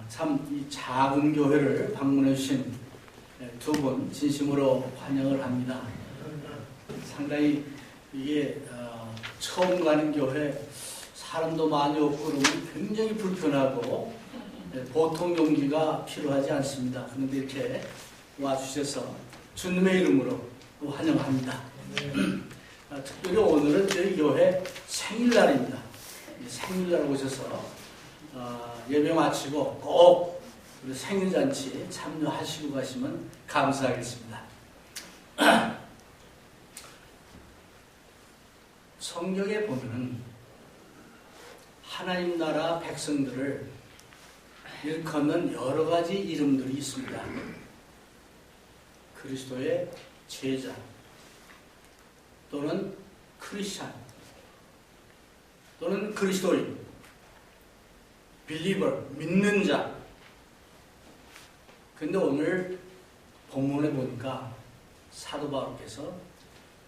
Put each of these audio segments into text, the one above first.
참 이 작은 교회를 방문해 주신 두 분 진심으로 환영을 합니다. 상당히 이게 처음 가는 교회 사람도 많이 없고 그러면 굉장히 불편하고 보통 용기가 필요하지 않습니다. 그런데 이렇게 와주셔서 주님의 이름으로 환영합니다. 특별히 오늘은 저희 교회 생일날입니다. 생일날 오셔서 예배 마치고 꼭 우리 생일잔치 참여하시고 가시면 감사하겠습니다. 성경에 보면은 하나님 나라 백성들을 일컫는 여러 가지 이름들이 있습니다. 그리스도의 제자 또는 크리스찬 또는 그리스도인, 빌리버, 믿는 자. 근데 오늘 본문에 보니까 사도 바울께서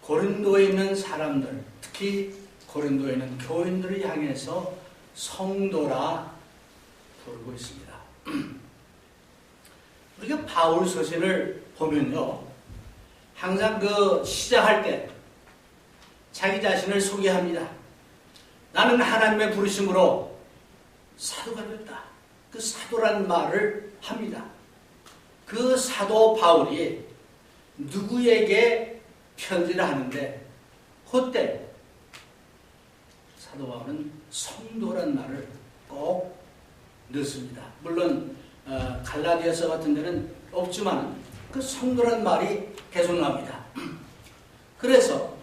고린도에 있는 사람들, 특히 고린도에 있는 교인들을 향해서 성도라 부르고 있습니다. 우리가 바울 서신을 보면요, 항상 그 시작할 때 자기 자신을 소개합니다. 나는 하나님의 부르심으로 사도가 됐다. 그 사도란 말을 합니다. 그 사도 바울이 누구에게 편지를 하는데 그때 사도 바울은 성도란 말을 꼭 넣습니다. 물론 갈라디아서 같은 데는 없지만 그 성도란 말이 계속 나옵니다. 그래서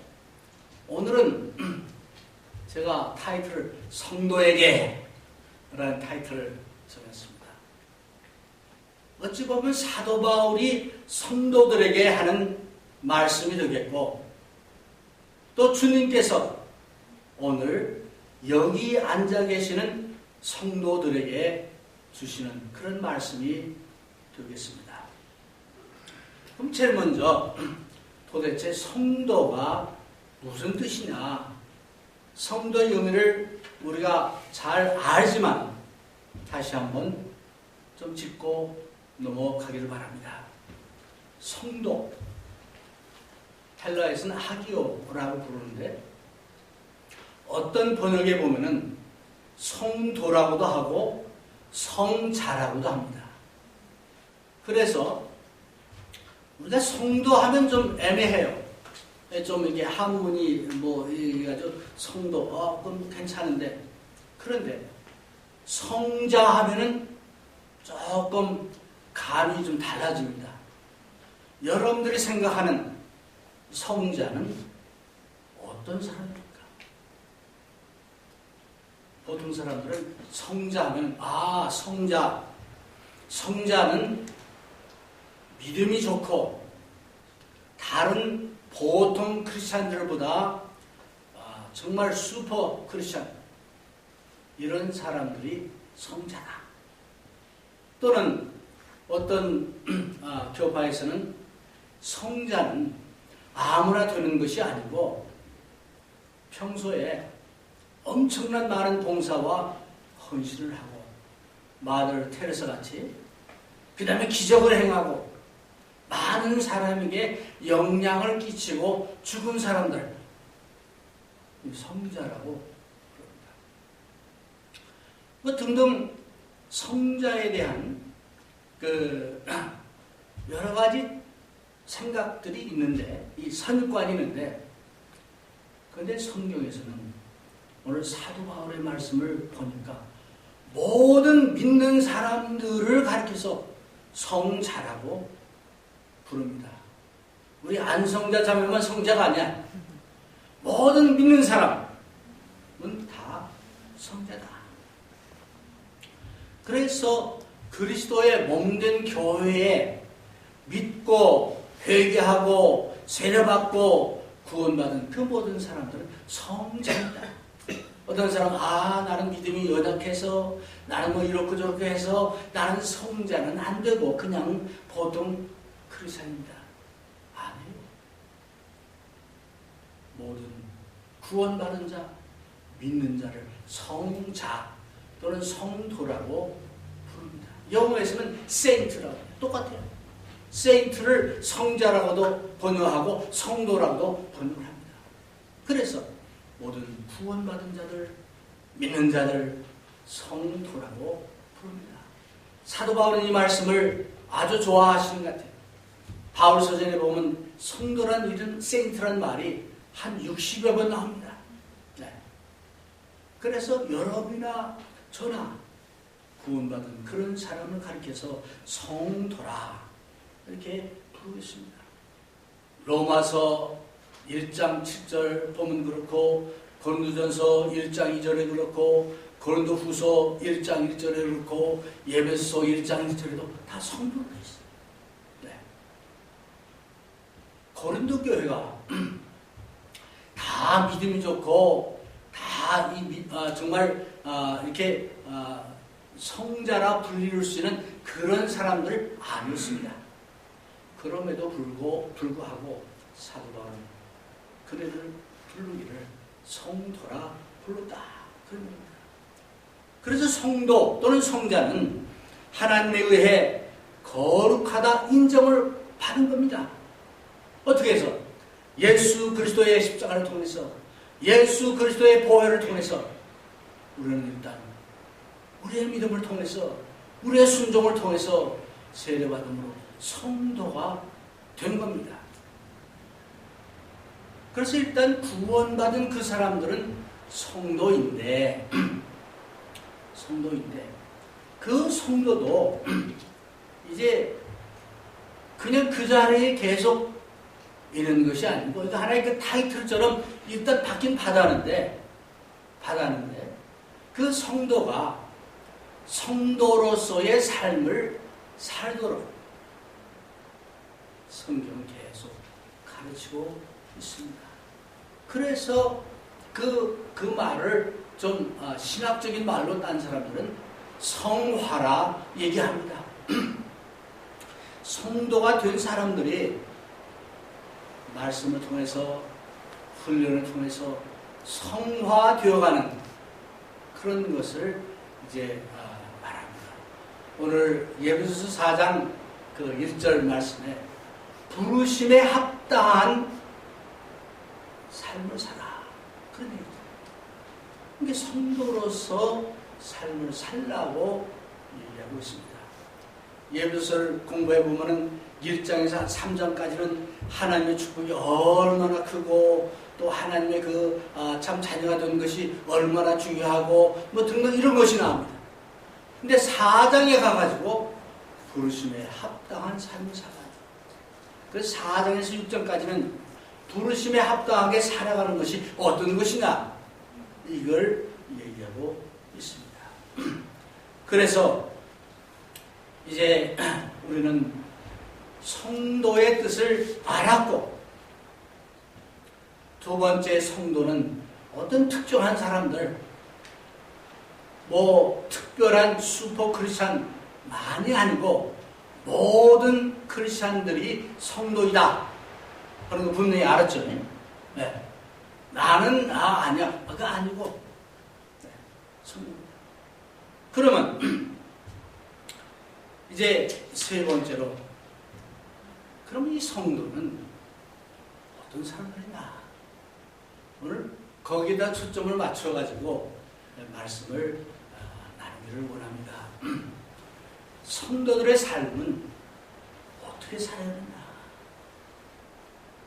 오늘은 제가 타이틀을 성도에게 라는 타이틀을 정했습니다. 어찌 보면 사도 바울이 성도들에게 하는 말씀이 되겠고, 또 주님께서 오늘 여기 앉아 계시는 성도들에게 주시는 그런 말씀이 되겠습니다. 그럼 제일 먼저 도대체 성도가 무슨 뜻이냐? 성도의 의미를 우리가 잘 알지만 다시 한번 좀 짚고 넘어가기를 바랍니다. 성도, 헬라에서는 하기오라고 부르는데 어떤 번역에 보면은 성도라고도 하고 성자라고도 합니다. 그래서 우리가 성도하면 좀 애매해요. 좀 이게 한문이 이래가지고 성도, 그럼 괜찮은데, 그런데 성자 하면은 조금 감이 좀 달라집니다. 여러분들이 생각하는 성자는 어떤 사람입니까? 보통 사람들은 성자 하면, 성자는 믿음이 좋고 다른 보통 크리스찬들보다 정말 슈퍼 크리스찬, 이런 사람들이 성자다. 또는 어떤 교파에서는 성자는 아무나 되는 것이 아니고 평소에 엄청난 많은 봉사와 헌신을 하고 마더 테레사 같이, 그 다음에 기적을 행하고 많은 사람에게 영향을 끼치고 죽은 사람들, 성자라고 부릅니다. 등등 성자에 대한 여러 가지 생각들이 있는데, 이 선입관이 있는데, 그런데 성경에서는 오늘 사도 바울의 말씀을 보니까 모든 믿는 사람들을 가리켜서 성자라고 부릅니다. 우리 안성자 자매만 성자가 아니야. 모든 믿는 사람은 다 성자다. 그래서 그리스도의 몸된 교회에 믿고 회개하고 세례받고 구원받은 그 모든 사람들은 성자입니다. 어떤 사람은 나는 믿음이 연약해서 나는 이렇고 저렇게 해서 나는 성자는 안 되고 그냥 보통 크리스찬입니다. 아니에요. 모든 구원받은 자, 믿는 자를 성자 또는 성도라고 부릅니다. 영어에서는 saint라고 똑같아요. saint를 성자라고도 번역하고 성도라고도 번역을 합니다. 그래서 모든 구원받은 자들, 믿는 자들 성도라고 부릅니다. 사도 바울은 이 말씀을 아주 좋아하시는 것 같아요. 바울 서전에 보면 성도란 이런 세인트란 말이 한 60여 번 나옵니다. 네. 그래서 여러분이나 저나 구원받은 그런 사람을 가리켜서 성도라 이렇게 부르고 있습니다. 로마서 1장 7절 보면 그렇고 고린도전서 1장 2절에 그렇고 고린도후서 1장 1절에 그렇고 에베소서 1장 1절에도 다 성도로 되어 있어요. 네. 고린도 교회가 다 믿음이 좋고 다 정말 이렇게 성자라 불리울 수 있는 그런 사람들 아니었습니다. 그럼에도 불구하고 사도 바울은 그들을 부르기를 성도라 불렀다. 그런 겁니다. 그래서 성도 또는 성자는 하나님에 의해 거룩하다 인정을 받은 겁니다. 어떻게 해서? 예수 그리스도의 십자가를 통해서, 예수 그리스도의 보혈을 통해서 우리는 일단 우리의 믿음을 통해서, 우리의 순종을 통해서 세례받음으로 성도가 된 겁니다. 그래서 일단 구원받은 그 사람들은 성도인데 그 성도도 이제 그냥 그 자리에 계속 있는 것이 아니고 하나의 그 타이틀처럼 일단 받긴 받았는데 그 성도가 성도로서의 삶을 살도록 성경은 계속 가르치고 있습니다. 그래서 그 말을 좀 신학적인 말로 딴 사람들은 성화라 얘기합니다. 성도가 된 사람들이 말씀을 통해서 훈련을 통해서 성화되어가는 그런 것을 이제 말합니다. 오늘 에베소서 4장 그 1절 말씀에 부르심에 합당한 삶을 살아. 그런 얘기죠. 이게 성도로서 삶을 살라고 얘기하고 있습니다. 에베소서를 공부해 보면은 1장에서 3장까지는 하나님의 축복이 얼마나 크고 또 하나님의 참 자녀가 된 것이 얼마나 중요하고 뭐 등등 이런 것이 나옵니다. 근데 4장에 가가지고 부르심에 합당한 삶을 살아야 돼요. 그래서 4장에서 6장까지는 부르심에 합당하게 살아가는 것이 어떤 것이냐 이걸 얘기하고 있습니다. 그래서 이제 우리는 성도의 뜻을 알았고 두 번째 성도는 어떤 특정한 사람들 뭐 특별한 슈퍼 크리스찬 많이 아니고 모든 크리스찬들이 성도이다. 그런 거 분명히 알았죠. 네. 나는 아니야. 그거 아니고 네. 성도입니다. 그러면 이제 세 번째로 그럼 이 성도는 어떤 사람들이냐? 오늘 거기다 초점을 맞춰가지고 말씀을 나누기를 원합니다. 성도들의 삶은 어떻게 살아야 되나?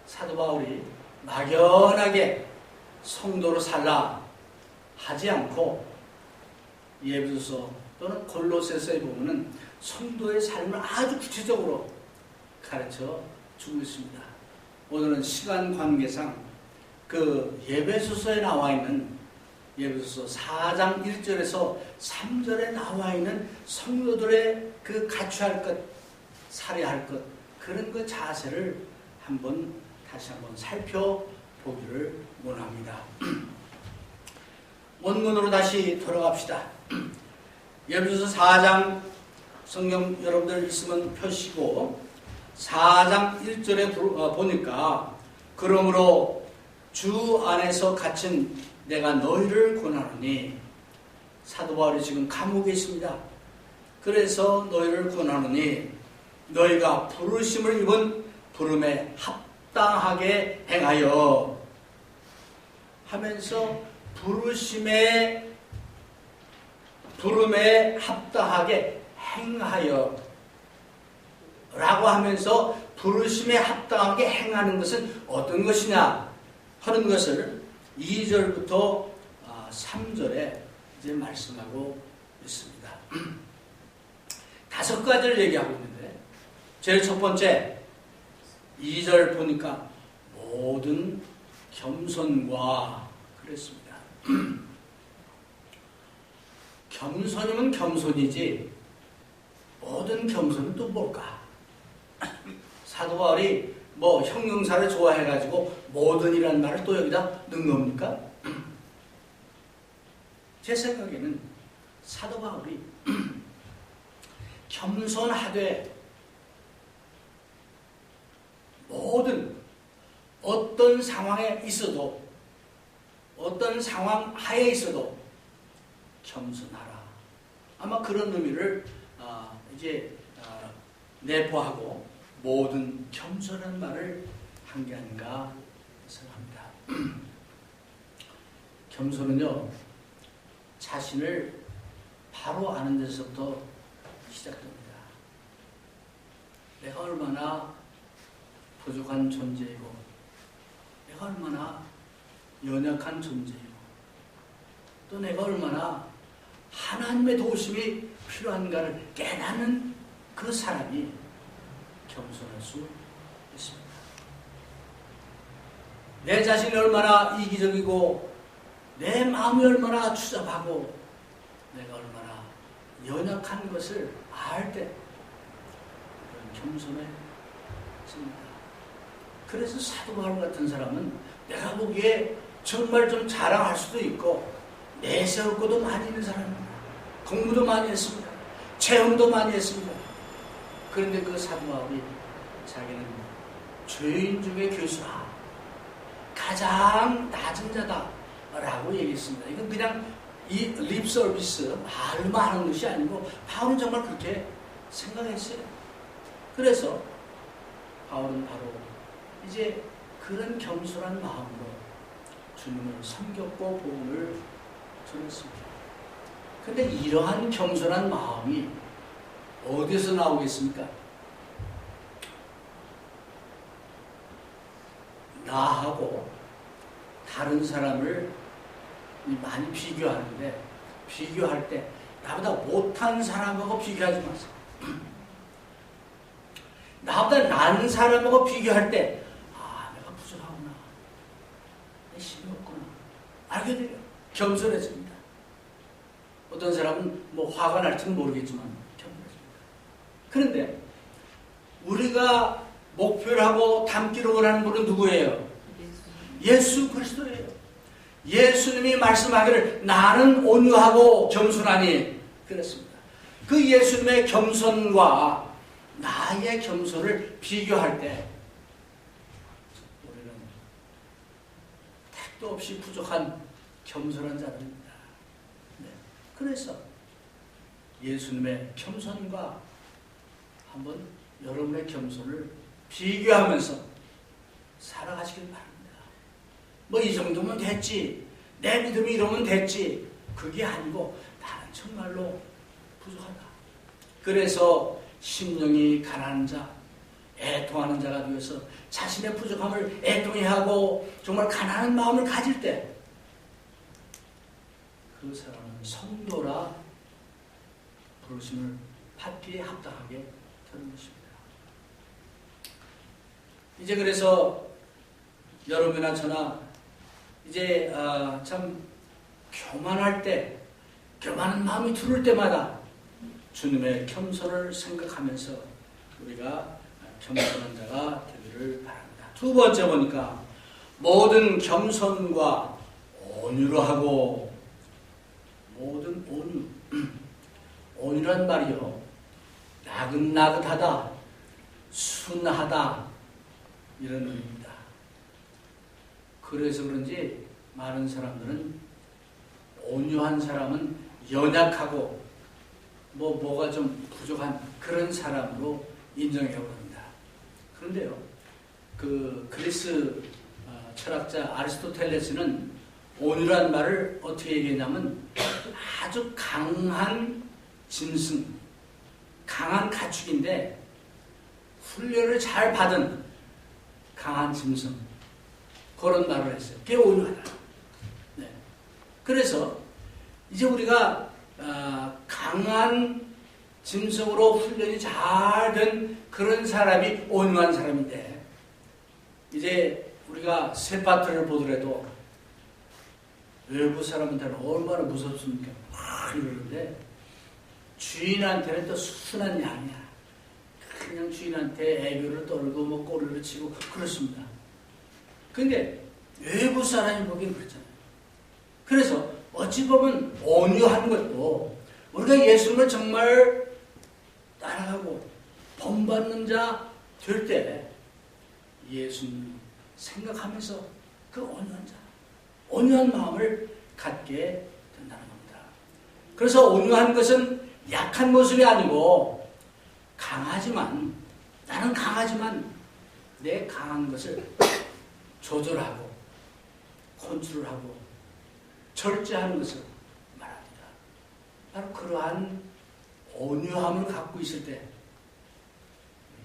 사도 바울이 막연하게 성도로 살라 하지 않고 에베소서 또는 골로새서에 보면은 성도의 삶을 아주 구체적으로 가르쳐 주고 있습니다. 오늘은 시간 관계상 그 에베소서에 나와 있는 에베소서 4장 1절에서 3절에 나와 있는 성도들의 그 갖춰야 할 것, 살아야 할 것, 그런 그 자세를 다시 한번 살펴보기를 원합니다. 원문으로 다시 돌아갑시다. 에베소서 4장 성경 여러분들 있으면 펴시고 4장 1절에 보니까 그러므로 주 안에서 갇힌 내가 너희를 권하노니 사도 바울이 지금 감옥에 있습니다. 그래서 너희를 권하노니 너희가 부르심을 입은 부름에 합당하게 행하여 하면서 부름에 합당하게 행하여 라고 하면서 부르심에 합당하게 행하는 것은 어떤 것이냐 하는 것을 2절부터 3절에 이제 말씀하고 있습니다. 5가지를 얘기하고 있는데 제일 첫 번째 2절 보니까 모든 겸손과 그랬습니다. 겸손이면 겸손이지 모든 겸손은 또 뭘까? 사도 바울이 뭐 형용사를 좋아해가지고 모든이라는 말을 또 여기다 넣은 겁니까? 제 생각에는 사도 바울이 겸손하되 모든 어떤 상황에 있어도 어떤 상황 하에 있어도 겸손하라. 아마 그런 의미를 이제 내포하고 모든 겸손한 말을 한 게 아닌가 생각합니다. 겸손은요, 자신을 바로 아는 데서부터 시작됩니다. 내가 얼마나 부족한 존재이고 내가 얼마나 연약한 존재이고 또 내가 얼마나 하나님의 도우심이 필요한가를 깨닫는 그 사람이 겸손할 수 있습니다. 내 자신이 얼마나 이기적이고 내 마음이 얼마나 추잡하고 내가 얼마나 연약한 것을 알 때 겸손해집니다. 그래서 사도 바울 같은 사람은 내가 보기에 정말 좀 자랑할 수도 있고 내세울 것도 많이 있는 사람입니다. 공부도 많이 했습니다. 체험도 많이 했습니다. 그런데 그 사도 바울이 자기는 죄인 중에 교수라, 가장 낮은 자다라고 얘기했습니다. 이건 그냥 이 립 서비스 말로만 하는 것이 아니고 바울은 정말 그렇게 생각했어요. 그래서 바울은 바로 이제 그런 겸손한 마음으로 주님을 섬겼고 복음을 전했습니다. 그런데 이러한 겸손한 마음이 어디서 나오겠습니까? 나하고 다른 사람을 많이 비교하는데 비교할 때 나보다 못한 사람하고 비교하지 마세요. 나보다 나은 사람하고 비교할 때 내가 부족하구나, 내 힘이 없구나 알게 돼요. 겸손해집니다. 어떤 사람은 뭐 화가 날지는 모르겠지만 겸손해집니다. 그런데 우리가 목표를 하고 닮기로 원하는 분은 누구예요? 예수 그리스도예요. 예수님이 말씀하기를 나는 온유하고 겸손하니 그랬습니다. 그 예수님의 겸손과 나의 겸손을 비교할 때 우리는 택도 없이 부족한 겸손한 자들입니다. 네. 그래서 예수님의 겸손과 한번 여러분의 겸손을 비교하면서 살아가시길 바랍니다. 뭐 이 정도면 됐지, 내 믿음이 이러면 됐지, 그게 아니고 나는 정말로 부족하다. 그래서 심령이 가난한 자, 애통하는 자가 되어서 자신의 부족함을 애통해하고 정말 가난한 마음을 가질 때 그 사람은 성도라 부르심을 받기에 합당하게 되는 것입니다. 이제 그래서 여러분이나 저나 이제 참 교만할 때, 교만한 마음이 들을 때마다 주님의 겸손을 생각하면서 우리가 겸손한 자가 되기를 바랍니다. 두 번째 보니까 모든 겸손과 온유로 하고, 모든 온유, 온유란 말이요, 나긋나긋하다, 순하다 이런 의미입니다. 그래서 그런지 많은 사람들은 온유한 사람은 연약하고 뭐가 좀 부족한 그런 사람으로 인정해 봅니다. 그런데요, 그 그리스 철학자 아리스토텔레스는 온유란 말을 어떻게 얘기했냐면 아주 강한 짐승, 강한 가축인데 훈련을 잘 받은 강한 짐승, 그런 말을 했어요. 그게 온유하다. 네. 그래서 이제 우리가 강한 짐승으로 훈련이 잘 된 그런 사람이 온유한 사람인데, 이제 우리가 세파트를 보더라도 외부 사람한테는 얼마나 무섭습니까? 막 이러는데 주인한테는 또 순한 양이야. 그냥 주인한테 애교를 떨고 뭐 꼬리를 치고 그렇습니다. 근데 외부 사람이 보기엔 그렇잖아요. 그래서 어찌 보면 온유한 것도 우리가 예수님을 정말 따라가고 본받는 자 될 때 예수님 생각하면서 그 온유한 마음을 갖게 된다는 겁니다. 그래서 온유한 것은 약한 모습이 아니고 나는 강하지만 내 강한 것을 조절하고 컨트롤하고 절제하는 것을 말합니다. 바로 그러한 온유함을 갖고 있을 때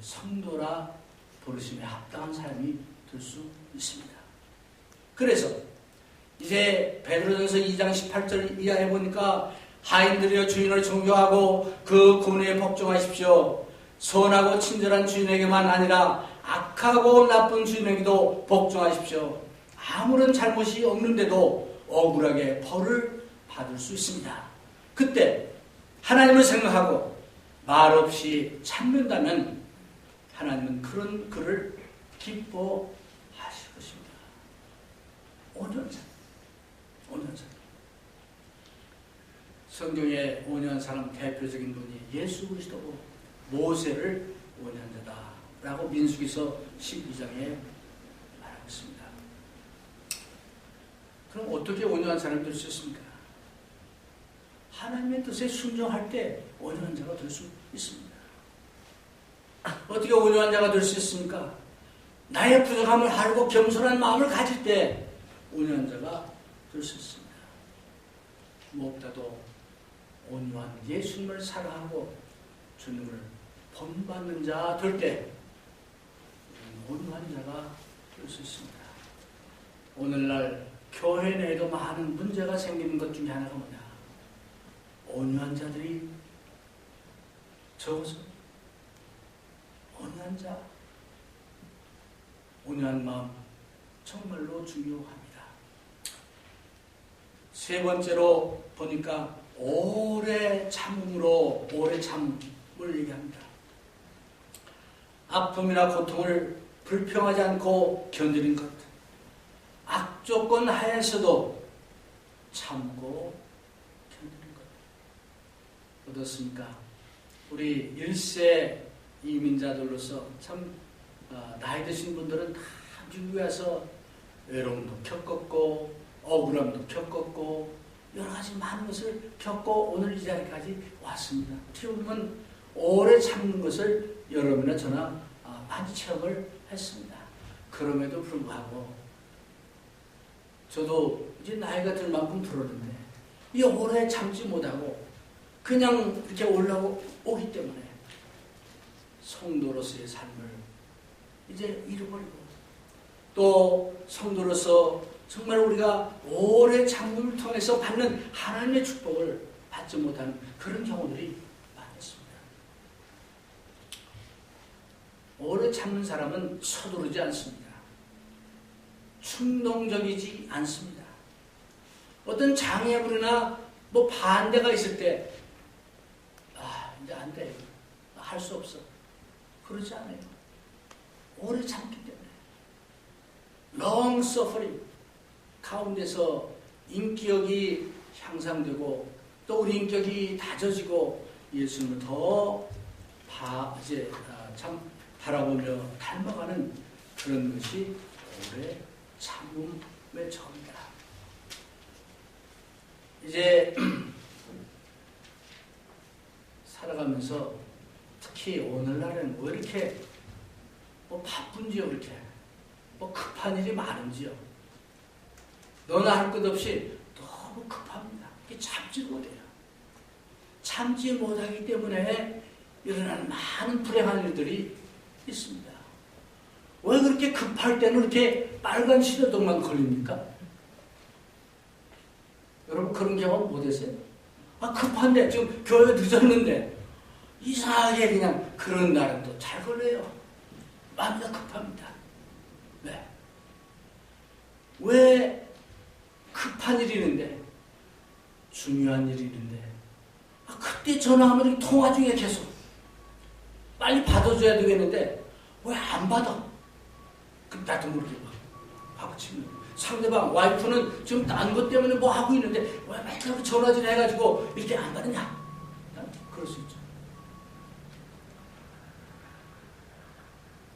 성도라 부르심에 합당한 사람이 될 수 있습니다. 그래서 이제 베드로전서 2장 18절 이하에 보니까 하인들이여 주인을 존경하고 그 권위에 복종하십시오. 선하고 친절한 주인에게만 아니라 악하고 나쁜 주인에게도 복종하십시오. 아무런 잘못이 없는데도 억울하게 벌을 받을 수 있습니다. 그때 하나님을 생각하고 말없이 참는다면 하나님은 그런 그를 기뻐하실 것입니다. 온유한 사람. 성경에 온유한 사람 대표적인 분이 예수 그리스도고 모세를 온유한 자다라고 민수기서 12장에 말하고 있습니다. 그럼 어떻게 온유한 사람이 될 수 있습니까? 하나님의 뜻에 순종할 때 온유한 자가 될 수 있습니다. 어떻게 온유한 자가 될 수 있습니까? 나의 부족함을 알고 겸손한 마음을 가질 때 온유한 자가 될 수 있습니다. 무엇보다도 온유한 예수님을 사랑하고 주님을 본받는 자 될 때 온유한 자가 될 수 있습니다. 오늘날 교회 내에도 많은 문제가 생기는 것 중에 하나가 뭐냐? 온유한 자들이 적어서 온유한 자, 온유한 마음 정말로 중요합니다. 세 번째로 보니까 오래 참음으로 오래 참음을 얘기합니다. 아픔이나 고통을 불평하지 않고 견디는 것, 악조건 하에서도 참고 견디는 것. 어떻습니까? 우리 1세 이민자들로서 참 나이 드신 분들은 다 미국에 와서 외로움도 겪었고 억울함도 겪었고 여러 가지 많은 것을 겪고 오늘 이 자리까지 왔습니다. 어떻게 보면 오래 참는 것을 여러분이나 저나 많이 체험을 했습니다. 그럼에도 불구하고 저도 이제 나이가 들 만큼 들었는데 이 오래 참지 못하고 그냥 이렇게 올라오기 때문에 성도로서의 삶을 이제 잃어버리고 또 성도로서 정말 우리가 오래 참음을 통해서 받는 하나님의 축복을 받지 못하는 그런 경우들이 많았습니다. 오래 참는 사람은 서두르지 않습니다. 충동적이지 않습니다. 어떤 장애물이나 뭐 반대가 있을 때 이제 안 돼. 할 수 없어. 그러지 않아요. 오래 참기 때문에. long suffering 가운데서 인격이 향상되고 또 우리 인격이 다져지고 예수님을 더 참 바라보며 닮아가는 그런 것이 오래 참음의 정이다. 이제 살아가면서 특히 오늘날은 왜 이렇게 뭐 바쁜지요, 이렇게 뭐 급한 일이 많은지요. 너나 할 것 없이 너무 급합니다. 이게 참지를 못해요. 참지 못하기 때문에 일어나는 많은 불행한 일들이 있습니다. 왜 그렇게 급할 때는 이렇게 빨간 신호등만 걸립니까? 여러분 그런 경험 못했어요? 급한데 지금 교회 늦었는데 이상하게 그냥 그런 날은 또 잘 걸려요. 마음이 급합니다. 네. 왜 급한 일이 있는데 중요한 일이 있는데 그때 전화하면 통화 중에 계속 빨리 받아줘야 되겠는데 왜 안 받아? 그럼 나도 모르게 박치는 상대방 와이프는 지금 딴 것 때문에 뭐 하고 있는데 왜 맨날 전화질 해가지고 이렇게 안 받느냐? 그럴 수 있죠.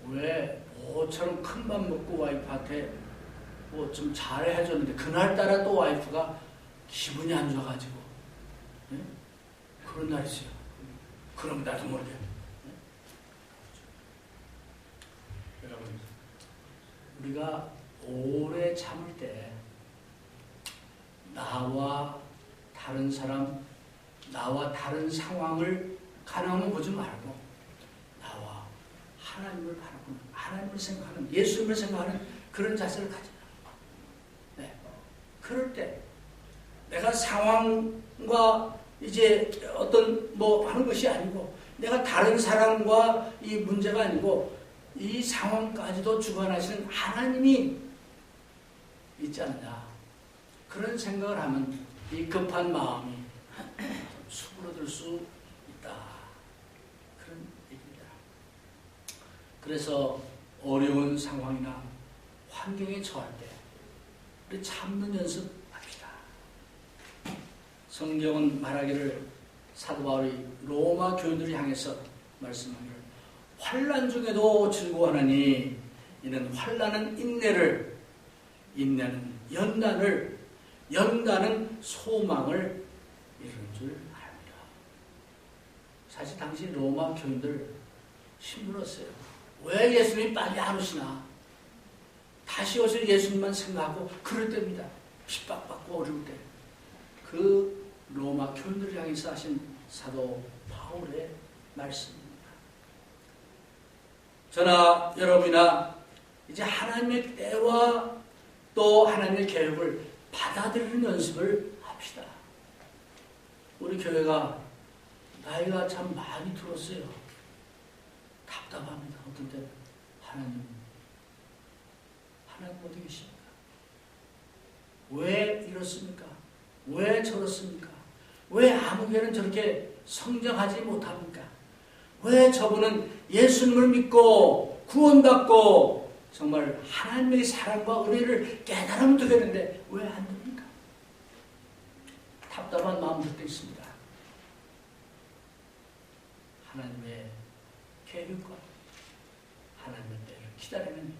왜 모처럼 큰 맘 먹고 와이프한테 뭐 좀 잘해줬는데 그날따라 또 와이프가 기분이 안 좋아가지고 네? 그런 날이 있어요. 그럼 나도 모르게 네? 여러분 우리가 오래 참을 때 나와 다른 사람, 나와 다른 상황을 가능하면 보지 말고 나와 하나님을 바라보는, 하나님을 생각하는, 예수님을 생각하는 그런 자세를 가지라. 네. 그럴 때 내가 상황과 이제 어떤 뭐 하는 것이 아니고 내가 다른 사람과 이 문제가 아니고 이 상황까지도 주관하시는 하나님이 있지 않냐. 그런 생각을 하면 이 급한 마음이 수그러들 수 있다. 그런 얘기입니다. 그래서 어려운 상황이나 환경에 처할 때 우리 참는 연습합시다. 성경은 말하기를 사도 바울이 로마 교인들을 향해서 말씀하기를 환난 중에도 즐거워하나니 이는 환난은 인내를, 인내는 연단을, 연단은 소망을 이루는 줄 압니다. 사실 당시 로마 교인들 힘들었어요. 왜 예수님이 빨리 안 오시나? 다시 오실 예수님만 생각하고 그럴 때입니다. 핍박받고 어려울 때. 그 로마 교인들을 향해서 하신 사도 바울의 말씀입니다. 저나 여러분이나 이제 하나님의 때와 또 하나님의 계획을 받아들이는 연습을 합시다. 우리 교회가 나이가 참 많이 들었어요. 답답합니다. 어떤 때 하나님 어디 계십니까? 왜 이렇습니까? 왜 저렇습니까? 왜 아무 교회는 저렇게 성장하지 못합니까? 왜 저분은 예수님을 믿고 구원받고 정말 하나님의 사랑과 은혜를 깨달으면 되겠는데 왜 안 됩니까? 답답한 마음들도 있습니다. 하나님의 계획과 하나님의 때를 기다리는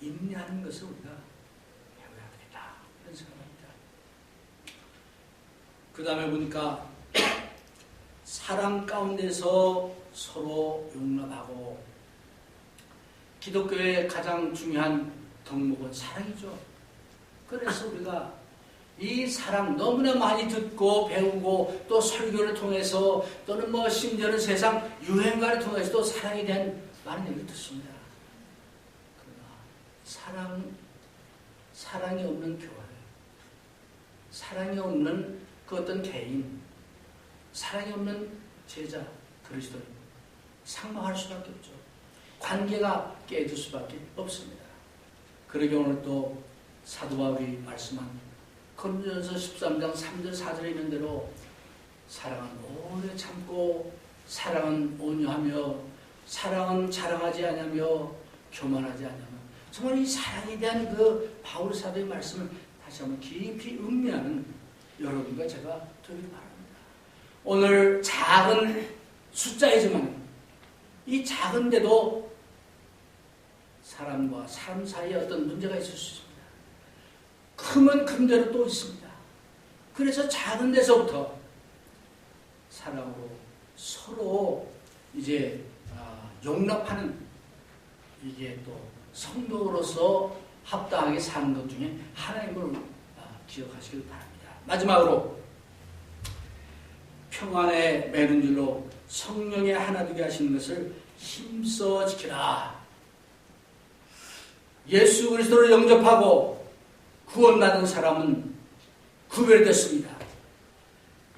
인내하는 것을 우리가 배워야 되겠다. 그런 생각합니다. 그 다음에 보니까 사랑 가운데서 서로 용납하고 기독교의 가장 중요한 덕목은 사랑이죠. 그래서 우리가 이 사랑 너무나 많이 듣고 배우고 또 설교를 통해서 또는 뭐 심지어는 세상 유행가를 통해서도 사랑에 대한 많은 얘기를 듣습니다. 그러나 사랑이 없는 교회, 사랑이 없는 그 어떤 개인, 사랑이 없는 제자, 그리스도인 상망할 수밖에 없죠. 관계가 깨질 수밖에 없습니다. 그러기 오늘 또 사도 바울이 말씀한 고린도전서 13장 3절 4절에 있는 대로 사랑은 오래 참고 사랑은 온유하며 사랑은 자랑하지 않으며 교만하지 않으며 정말 이 사랑에 대한 그 바울 사도의 말씀을 다시 한번 깊이 음미하는 여러분과 제가 되길 바랍니다. 오늘 작은 숫자이지만 이 작은데도 사람과 사람 사이에 어떤 문제가 있을 수 있습니다. 크면 큰 대로 또 있습니다. 그래서 작은 데서부터 사랑으로 서로 이제 용납하는, 이게 또 성도로서 합당하게 사는 것 중에 하나인 걸 기억하시길 바랍니다. 마지막으로 평안에 매는 줄로 성령의 하나 되게 하시는 것을 힘써 지키라. 예수 그리스도를 영접하고 구원받은 사람은 구별됐습니다.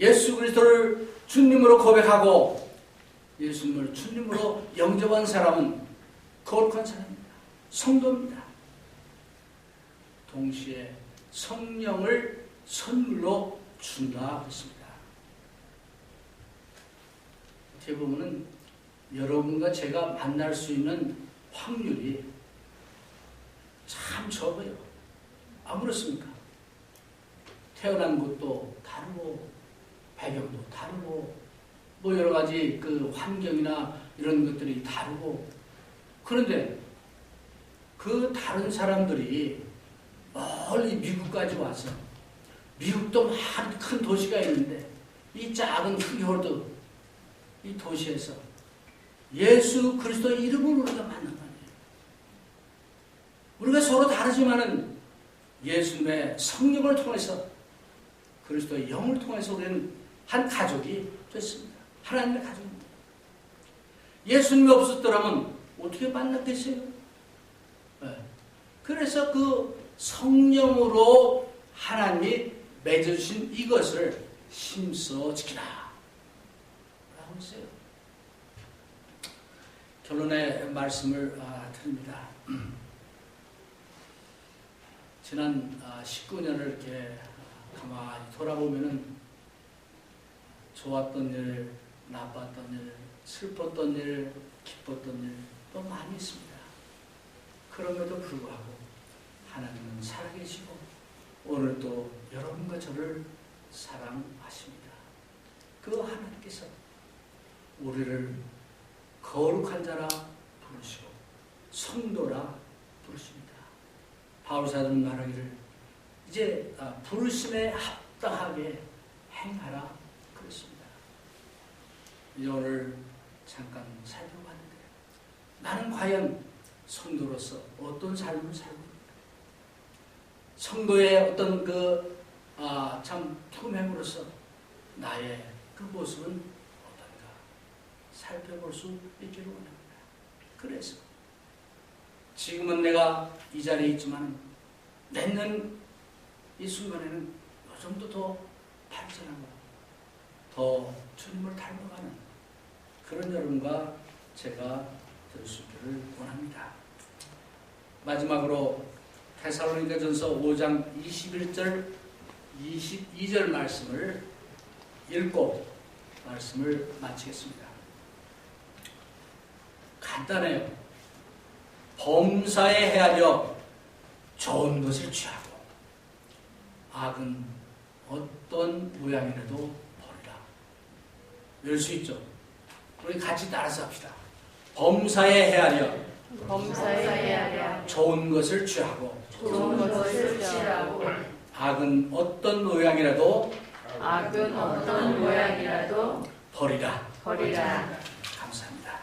예수 그리스도를 주님으로 고백하고 예수님을 주님으로 영접한 사람은 거룩한 사람입니다. 성도입니다. 동시에 성령을 선물로 준다 했습니다. 어떻게 보면은 여러분과 제가 만날 수 있는 확률이 참 적어요. 안 그렇습니까? 태어난 곳도 다르고 배경도 다르고 뭐 여러 가지 그 환경이나 이런 것들이 다르고, 그런데 그 다른 사람들이 멀리 미국까지 와서, 미국도 많은 큰 도시가 있는데 이 작은 흑요르드 이 도시에서 예수 그리스도의 이름을 우리가 만난 거예요. 우리가 서로 다르지만은 예수님의 성령을 통해서, 그리스도의 영을 통해서 우리는 한 가족이 됐습니다. 하나님의 가족입니다. 예수님이 없었더라면 어떻게 만났겠어요? 네. 그래서 그 성령으로 하나님이 맺어주신 이것을 힘써 지키라 라고 했어요. 결론의 말씀을 드립니다. 지난 19년을 이렇게 가만히 돌아보면은 좋았던 일, 나빴던 일, 슬펐던 일, 기뻤던 일 또 많이 있습니다. 그럼에도 불구하고 하나님은 살아계시고 오늘도 여러분과 저를 사랑하십니다. 그 하나님께서 우리를 거룩한 자라 부르시고 성도라 부르십니다. 바울사도는 말하기를 이제 부르심에 합당하게 행하라 그랬습니다. 이제 오늘 잠깐 살펴봤는데 나는 과연 성도로서 어떤 삶을 살고 있는가? 성도의 어떤 참 투명으로서 나의 그 모습은 어떤가 살펴볼 수 있기를 원합니다. 그래서 지금은 내가 이 자리에 있지만 내년 이 순간에는 이 정도 더 발전하고 더 주님을 닮아가는 그런 여러분과 제가 될 수 있기를 원합니다. 마지막으로 데살로니가전서 5장 21절 22절 말씀을 읽고 말씀을 마치겠습니다. 간단해요. 범사에 헤아려 좋은 것을 취하고 악은 어떤 모양이라도 버리라. 이럴 수 있죠. 우리 같이 따라서 합시다. 범사에 헤아려 좋은 것을 취하고 악은 어떤 모양이라도 버리라. 감사합니다.